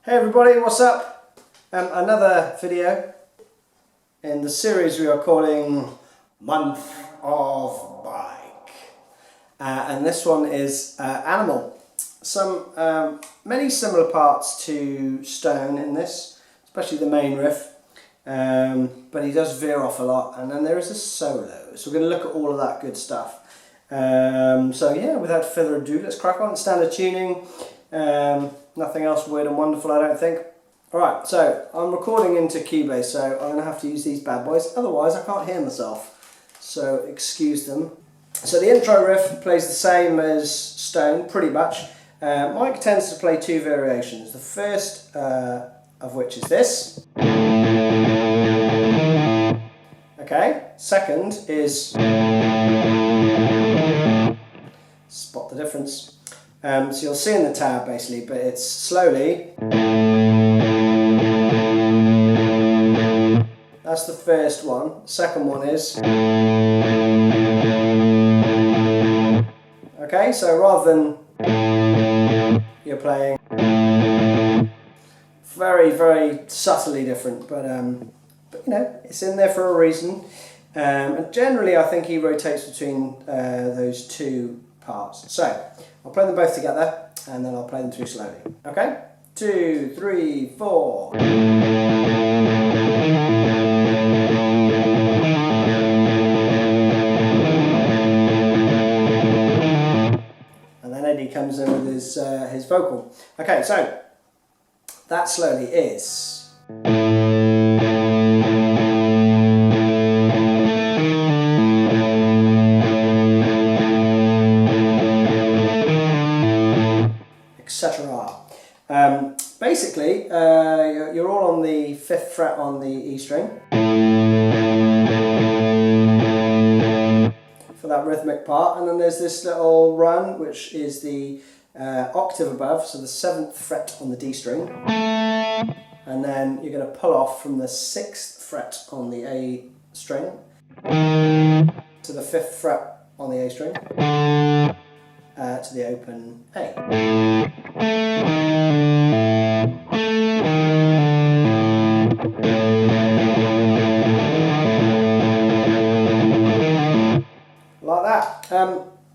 Hey everybody, what's up? Another video in the series we are calling Month of Bike. And this one is Animal. Many similar parts to Stone in this, especially the main riff. But he does veer off a lot, and then there is a solo. So we're going to look at all of that good stuff. So yeah, without further ado, let's crack on. Standard tuning. Nothing else weird and wonderful, I don't think. Alright, so I'm recording into Cubase, so I'm going to have to use these bad boys, otherwise I can't hear myself. So excuse them. So the intro riff plays the same as Stone, pretty much. Mike tends to play two variations. The first of which is this. Okay, second is... spot the difference. So you'll see in the tab basically, but it's slowly. That's the first one. Second one is. Okay, so rather than you're playing very, very subtly different, but you know, it's in there for a reason. And generally I think he rotates between those two parts. So I'll play them both together and then I'll play them through slowly. Okay? 2, 3, 4. And then Eddie comes in with his vocal. Okay, so that slowly is. Basically, you're all on the 5th fret on the E string for that rhythmic part, and then there's this little run which is the octave above, so the 7th fret on the D string, and then you're going to pull off from the 6th fret on the A string to the 5th fret on the A string to the open A. Like that.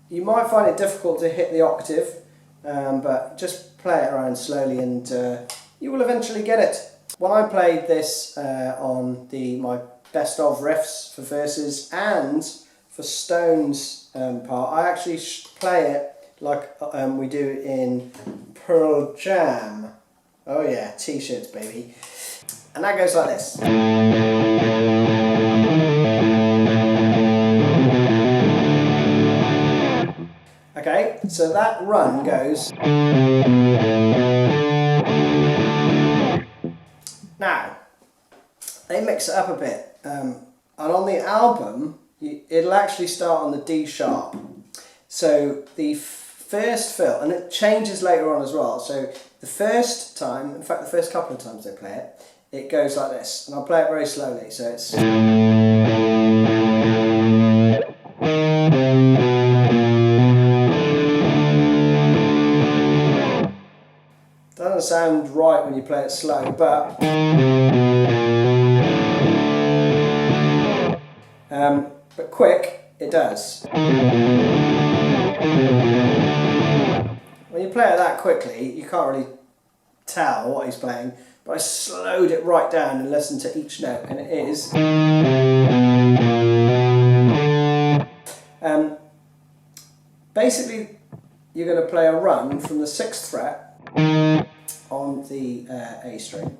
You might find it difficult to hit the octave, but just play it around slowly and you will eventually get it. When I played this on my best of riffs for verses and for Stone's part, I actually play it like we do in Pearl Jam. Oh yeah, t-shirts baby. And that goes like this. Okay, so that run goes. Now, they mix it up a bit. And on the album, it'll actually start on the D sharp. So the first fill, and it changes later on as well. So the first time, in fact the first couple of times they play it, it goes like this. And I'll play it very slowly. So it's... doesn't sound right when you play it slow, but quick, it does. When you play it that quickly, you can't really tell what he's playing, but I slowed it right down and listened to each note, and it is. Basically, you're going to play a run from the 6th fret on the A string.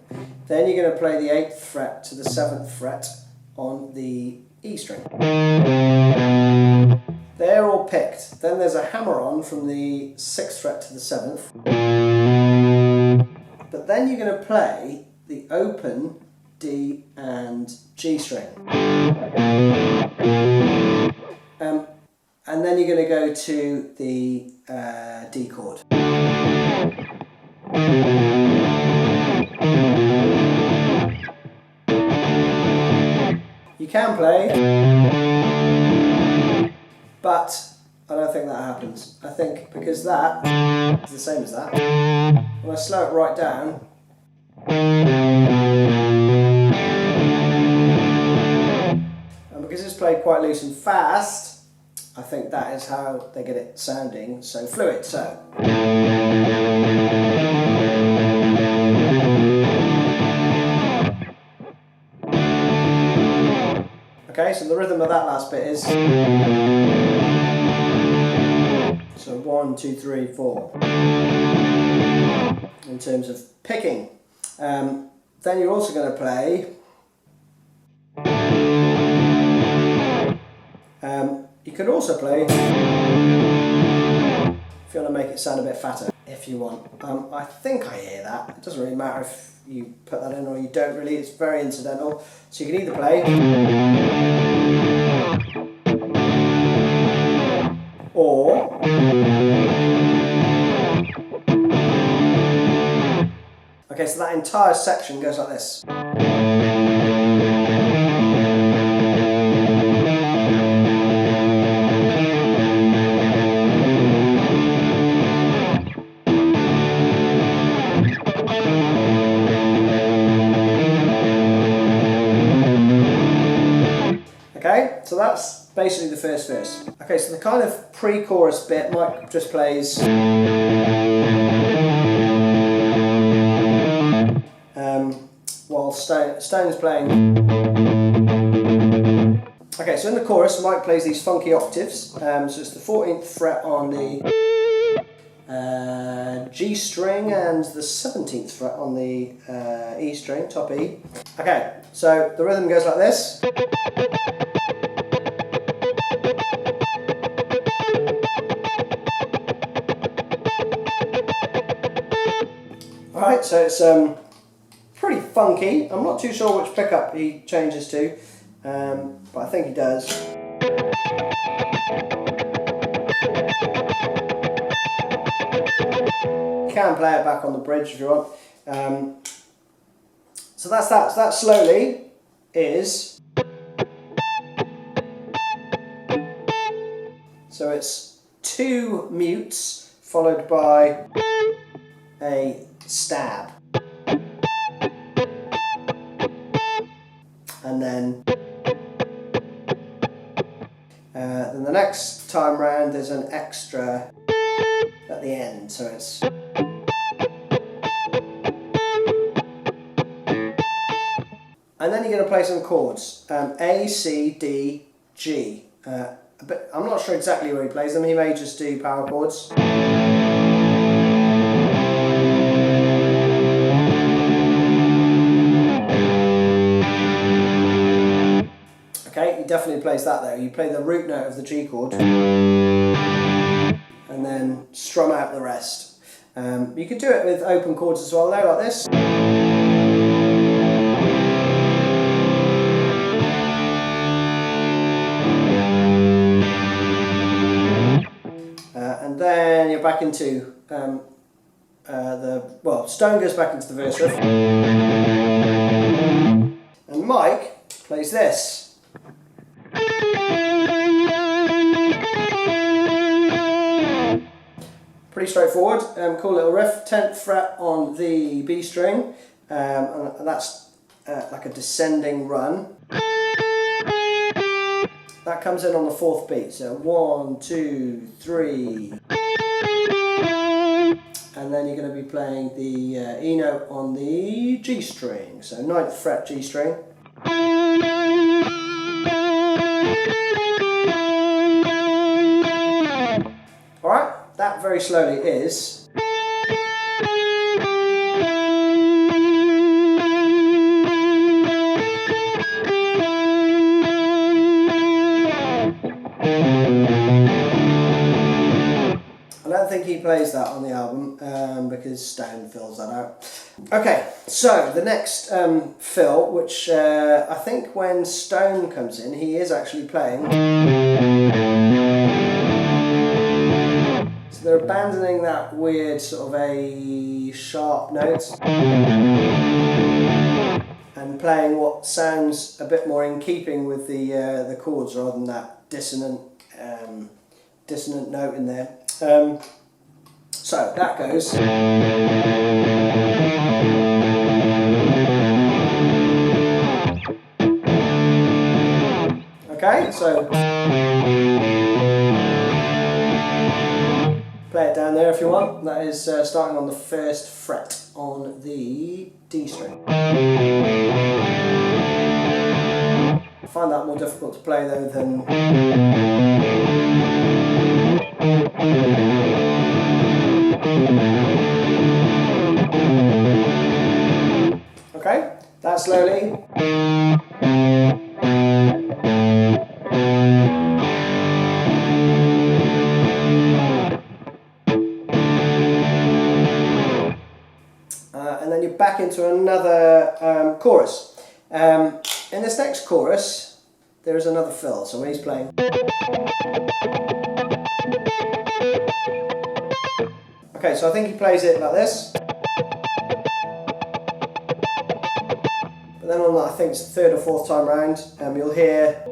Then you're going to play the 8th fret to the 7th fret on the E string. They're all picked. Then there's a hammer on from the 6th fret to the 7th. But then you're going to play the open D and G string. And then you're going to go to the D chord. You can play, but I don't think that happens. I think because that is the same as that. When I slow it right down, And because it's played quite loose and fast, I think that is how they get it sounding so fluid. So. Okay, so the rhythm of that last bit is. So 1, 2, 3, 4. In terms of picking. Then you're also going to play. You could also play. If you want to make it sound a bit fatter, if you want. I think I hear that. It doesn't really matter if you put that in or you don't really. It's very incidental. So you can either play. Or. Okay, so that entire section goes like this. Okay, so that's basically the first verse. Okay, so the kind of pre-chorus bit, Mike just plays. While Stone's playing. Okay, so in the chorus, Mike plays these funky octaves. So it's the 14th fret on the G string and the 17th fret on the E string, top E. Okay, so the rhythm goes like this. Alright, so it's pretty funky. I'm not too sure which pickup he changes to, but I think he does. You can play it back on the bridge if you want. So that's that. So that slowly is. So it's 2 mutes followed by a stab. And then the next time round there's an extra at the end, so it's. And then you're going to play some chords, A, C, D, G. But I'm not sure exactly where he plays them. He may just do power chords. Okay, he definitely plays that though. You play the root note of the G chord and then strum out the rest. You could do it with open chords as well though, like this. And then you're back into Stone goes back into the verse riff. And Mike plays this. Pretty straightforward, cool little riff, 10th fret on the B string, and that's like a descending run. That comes in on the 4th beat, so 1, 2, 3. And then you're going to be playing the E note on the G string, so 9th fret G string. Alright, that very slowly is. I don't think he plays that on the album because Stone fills that out. Okay, so the next fill, which I think when Stone comes in, he is actually playing. So they're abandoning that weird sort of a sharp note and playing what sounds a bit more in keeping with the chords rather than that dissonant note in there. So that goes. So play it down there if you want. That is starting on the 1st fret on the D string. I find that more difficult to play though than okay, that slowly. And then you're back into another chorus. In this next chorus, there is another fill. So when he's playing, okay, so I think he plays it like this. But then on, I think it's the 3rd or 4th time round, you'll hear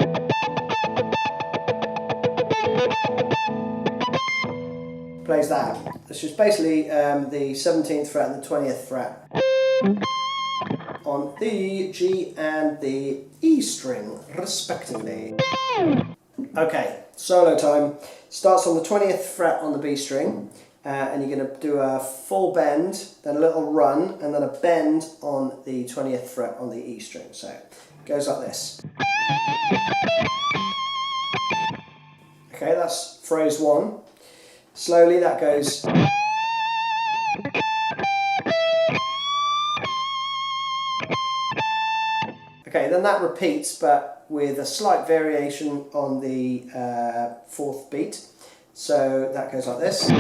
plays that. This is basically the 17th fret and the 20th fret on the G and the E string, respectively. Okay, solo time. Starts on the 20th fret on the B string, and you're going to do a full bend, then a little run, and then a bend on the 20th fret on the E string. So it goes like this. Okay, that's phrase 1. Slowly that goes. Okay, then that repeats, but with a slight variation on the 4th beat. So that goes like this.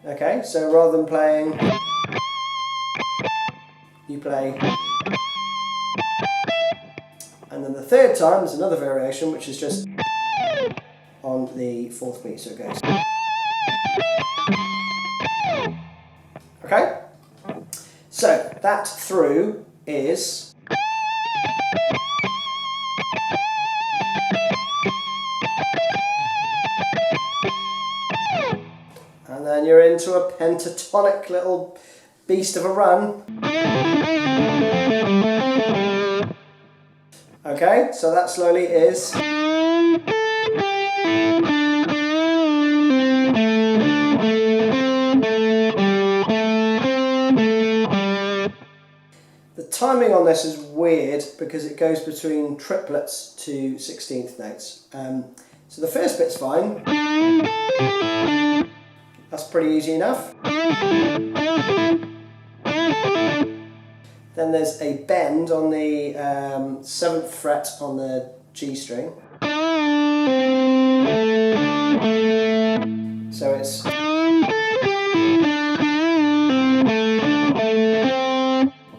Okay, so rather than playing, you play. And then the 3rd time is another variation, which is just on the 4th beat, so it goes. Okay? So that through is and then you're into a pentatonic little beast of a run. Okay, so that slowly is. The timing on this is weird because it goes between triplets to 16th notes. So the first bit's fine. That's pretty easy enough. Then there's a bend on the 7th fret on the G string. So it's.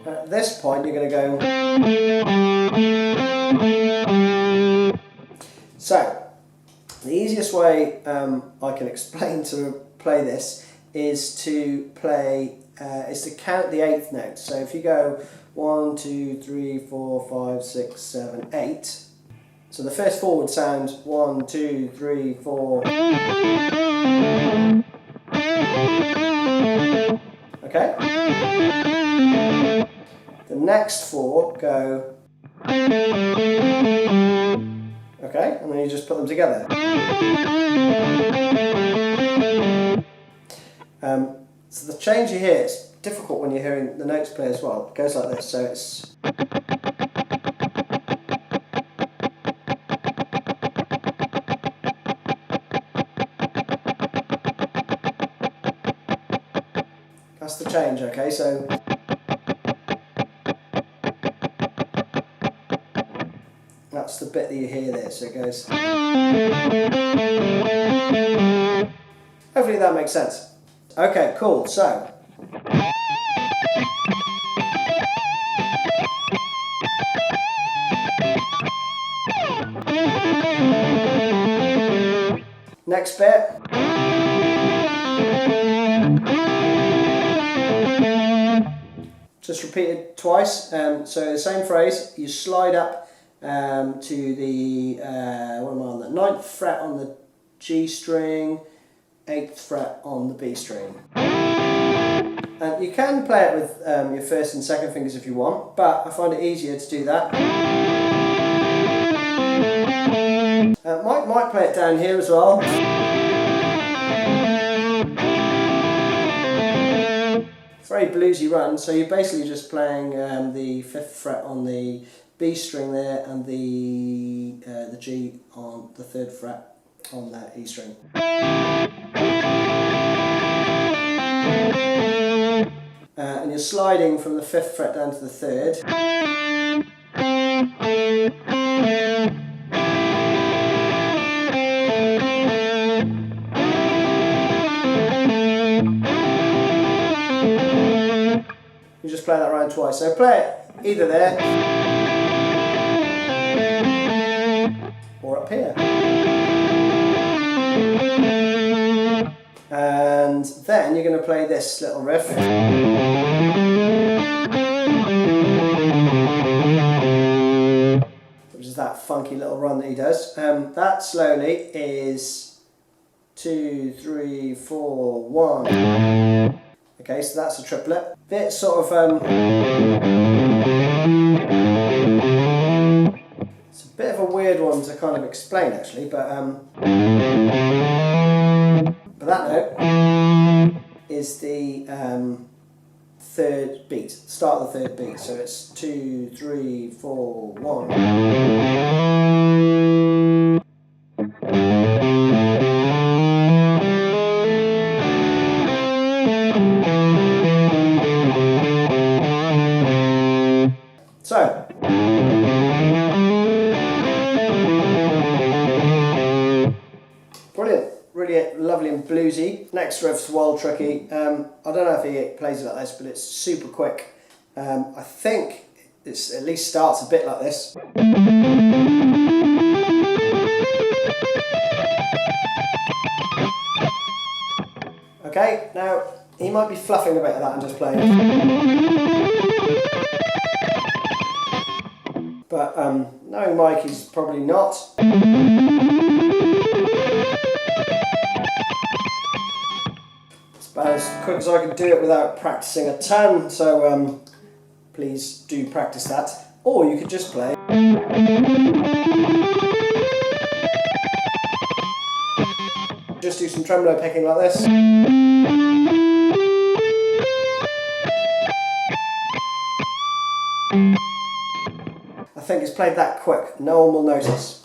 At this point you're going to go. So the easiest way I can explain to play this is to play is to count the 8th note. So if you go 1, 2, 3, 4, 5, 6, 7, 8. So the first forward sound 1, 2, 3, 4. Okay. The next 4 go. Okay, and then you just put them together. So the change you hear, it's difficult when you're hearing the notes play as well. It goes like this, so it's. That's the change, okay, so. That's the bit that you hear there, so it goes. Hopefully that makes sense. Okay, cool, so. Next bit. Just repeat it twice. So the same phrase, you slide up to the, what am I on, the 9th fret on the G string, 8th fret on the B string. And you can play it with your first and second fingers if you want, but I find it easier to do that. Might play it down here as well. Very bluesy run, so you're basically just playing the 5th fret on the B string there and the G on the 3rd fret on that E string. And you're sliding from the 5th fret down to the 3rd. You just play that round twice. So play it either there or up here. And then you're going to play this little riff. Which is that funky little run that he does. That slowly is 2, 3, 4, 1. Okay, so that's a triplet. Bit sort of it's a bit of a weird one to kind of explain actually, but that note is the 3rd beat, start of the 3rd beat. So it's 2, 3, 4, 1. So, brilliant, really lovely and bluesy. Next riff's wild tricky. I don't know if he plays it like this, but it's super quick. I think it at least starts a bit like this. Okay, now he might be fluffing a bit of that and just playing it. But knowing Mike, he's probably not. It's about as quick as I can do it without practicing a ton, so please do practice that. Or you could just play. Just do some tremolo picking like this. I think it's played that quick, no one will notice.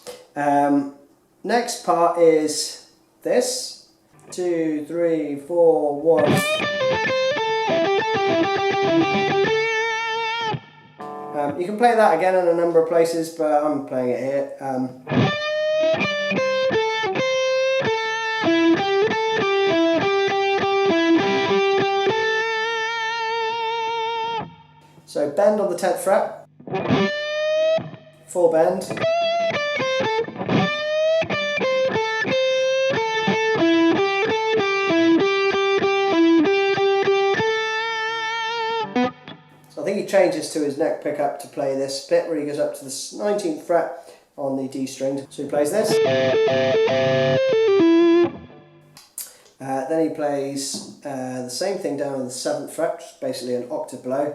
Next part is this. 2, 3, 4, 1. You can play that again in a number of places, but I'm playing it here. So bend on the 10th fret, 4 bend, so I think he changes to his neck pickup to play this bit where he goes up to the 19th fret on the D string. So he plays this. Then he plays the same thing down on the 7th fret, which is basically an octave below.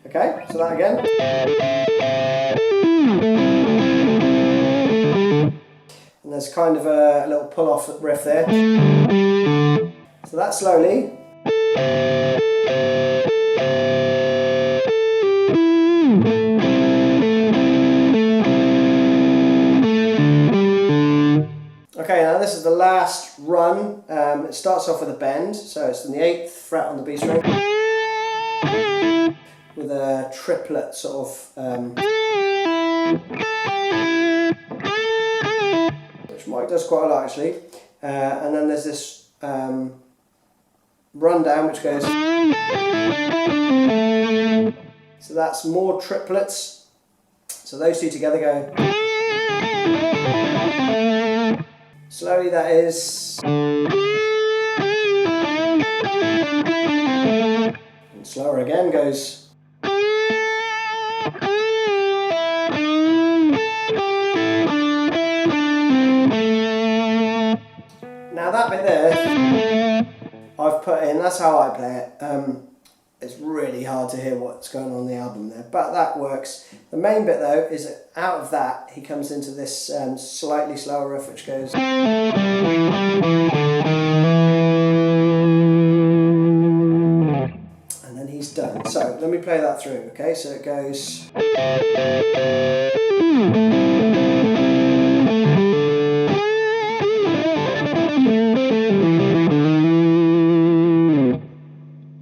Okay, so that again. And there's kind of a little pull-off riff there. So that slowly. Okay, now this is the last run. It starts off with a bend, so it's in the 8th fret on the B string with a triplet sort of, which Mike does quite a lot actually. And then there's this rundown which goes, so that's more triplets. So those two together go. Slowly that is. And slower again goes. Now that bit there I've put in, that's how I play it. It's really hard to hear what's going on in the album there, but that works. The main bit though is that out of that he comes into this slightly slower riff which goes. And then he's done. So let me play that through, okay? So it goes.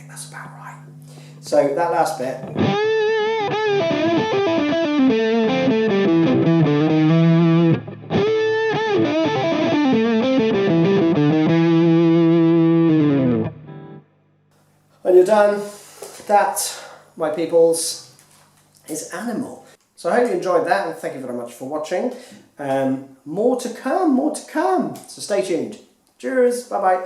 That's about right. So that last bit. When you're done, that, my peoples, is Animal. So I hope you enjoyed that, and thank you very much for watching. More to come, more to come. So stay tuned. Cheers, bye bye.